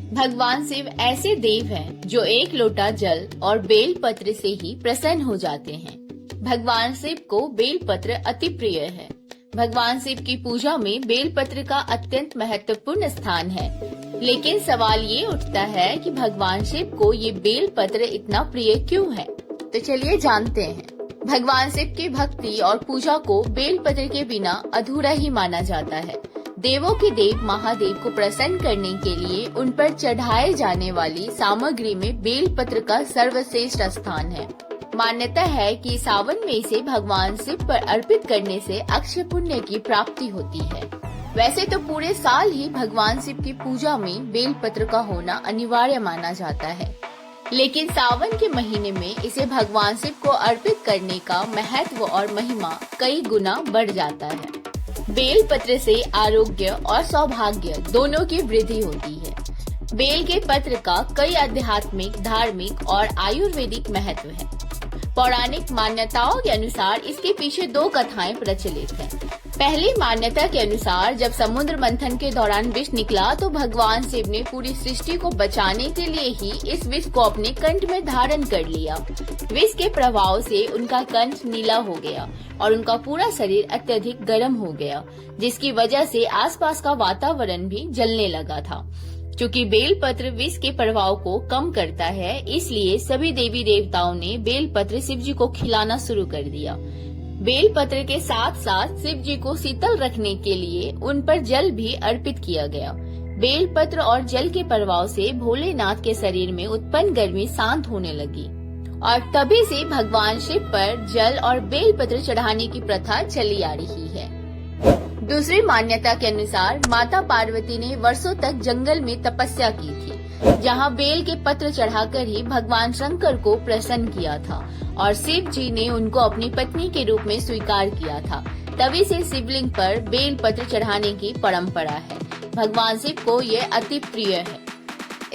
भगवान शिव ऐसे देव हैं जो एक लोटा जल और बेल पत्र से ही प्रसन्न हो जाते हैं। भगवान शिव को बेल पत्र अति प्रिय है। भगवान शिव की पूजा में बेल पत्र का अत्यंत महत्वपूर्ण स्थान है। लेकिन सवाल ये उठता है कि भगवान शिव को ये बेल पत्र इतना प्रिय क्यों है? तो चलिए जानते हैं। भगवान शिव की भक्ति और पूजा को बेल पत्र के बिना अधूरा ही माना जाता है। देवों के देव महादेव को प्रसन्न करने के लिए उन पर चढ़ाए जाने वाली सामग्री में बेल पत्र का सर्वश्रेष्ठ स्थान है। मान्यता है कि सावन में इसे भगवान शिव पर अर्पित करने से अक्षय पुण्य की प्राप्ति होती है। वैसे तो पूरे साल ही भगवान शिव की पूजा में बेल पत्र का होना अनिवार्य माना जाता है, लेकिन सावन के महीने में इसे भगवान शिव को अर्पित करने का महत्व और महिमा कई गुना बढ़ जाता है। बेल पत्र से आरोग्य और सौभाग्य दोनों की वृद्धि होती है। बेल के पत्र का कई आध्यात्मिक, धार्मिक और आयुर्वेदिक महत्व है। पौराणिक मान्यताओं के अनुसार इसके पीछे दो कथाएं प्रचलित हैं। पहली मान्यता के अनुसार जब समुद्र मंथन के दौरान विष निकला तो भगवान शिव ने पूरी सृष्टि को बचाने के लिए ही इस विष को अपने कंठ में धारण कर लिया। विष के प्रभाव से उनका कंठ नीला हो गया और उनका पूरा शरीर अत्यधिक गर्म हो गया, जिसकी वजह से आसपास का वातावरण भी जलने लगा था। क्योंकि बेल पत्र विष के प्रभाव को कम करता है, इसलिए सभी देवी देवताओं ने बेल पत्र शिव जी को खिलाना शुरू कर दिया। बेल पत्र के साथ साथ शिव जी को शीतल रखने के लिए उन पर जल भी अर्पित किया गया। बेल पत्र और जल के प्रभाव से भोलेनाथ के शरीर में उत्पन्न गर्मी शांत होने लगी और तभी से भगवान शिव पर जल और बेल पत्र चढ़ाने की प्रथा चली आ रही है। दूसरी मान्यता के अनुसार माता पार्वती ने वर्षों तक जंगल में तपस्या की थी, जहां बेल के पत्र चढ़ाकर ही भगवान शंकर को प्रसन्न किया था और शिव जी ने उनको अपनी पत्नी के रूप में स्वीकार किया था। तभी से शिवलिंग पर बेल पत्र चढ़ाने की परंपरा है। भगवान शिव को ये अति प्रिय है।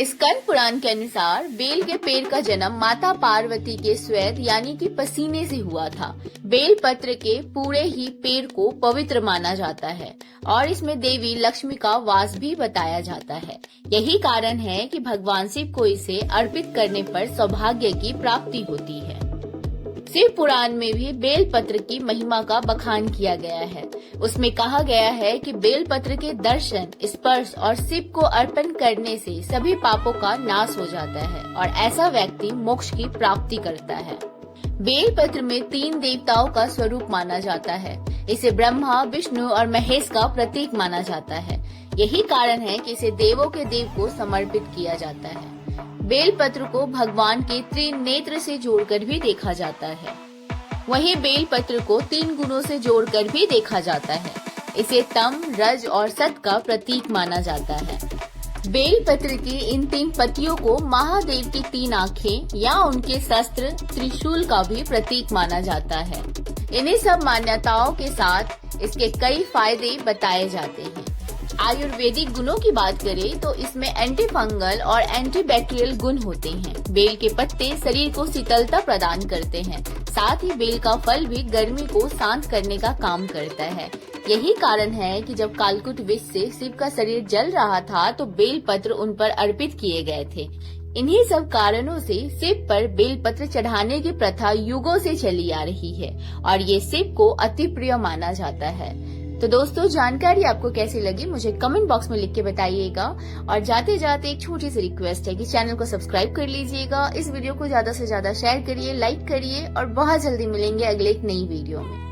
स्कंद पुराण के अनुसार बेल के पेड़ का जन्म माता पार्वती के स्वेद यानी कि पसीने से हुआ था। बेल पत्र के पूरे ही पेड़ को पवित्र माना जाता है और इसमें देवी लक्ष्मी का वास भी बताया जाता है। यही कारण है कि भगवान शिव को इसे अर्पित करने पर सौभाग्य की प्राप्ति होती है। शिव पुराण में भी बेल पत्र की महिमा का बखान किया गया है। उसमें कहा गया है कि बेल पत्र के दर्शन, स्पर्श और शिव को अर्पण करने से सभी पापों का नाश हो जाता है और ऐसा व्यक्ति मोक्ष की प्राप्ति करता है। बेल पत्र में 3 देवताओं का स्वरूप माना जाता है। इसे ब्रह्मा, विष्णु और महेश का प्रतीक माना जाता है। यही कारण है कि इसे देवों के देव को समर्पित किया जाता है। बेल पत्र को भगवान के त्रिनेत्र से जोड़कर भी देखा जाता है। वहीं बेल पत्र को 3 गुणों से जोड़कर भी देखा जाता है। इसे तम, रज और सत का प्रतीक माना जाता है। बेल पत्र की इन 3 पत्तियों को महादेव की 3 आँखें या उनके शस्त्र त्रिशूल का भी प्रतीक माना जाता है। इन्हीं सब मान्यताओं के साथ इसके कई फायदे बताए जाते हैं। आयुर्वेदिक गुणों की बात करें तो इसमें एंटी फंगल और एंटीबैक्टीरियल गुण होते हैं। बेल के पत्ते शरीर को शीतलता प्रदान करते हैं। साथ ही बेल का फल भी गर्मी को शांत करने का काम करता है। यही कारण है कि जब कालकूट विष से शिव का शरीर जल रहा था तो बेल पत्र उन पर अर्पित किए गए थे। इन्हीं सब कारणों से शिव पर बेल पत्र चढ़ाने की प्रथा युगों से चली आ रही है और ये शिव को अति प्रिय माना जाता है। तो दोस्तों, जानकारी आपको कैसी लगी मुझे कमेंट बॉक्स में लिख के बताइएगा और जाते जाते एक छोटी सी रिक्वेस्ट है कि चैनल को सब्सक्राइब कर लीजिएगा। इस वीडियो को ज्यादा से ज्यादा शेयर करिए, लाइक करिए और बहुत जल्दी मिलेंगे अगले एक नई वीडियो में।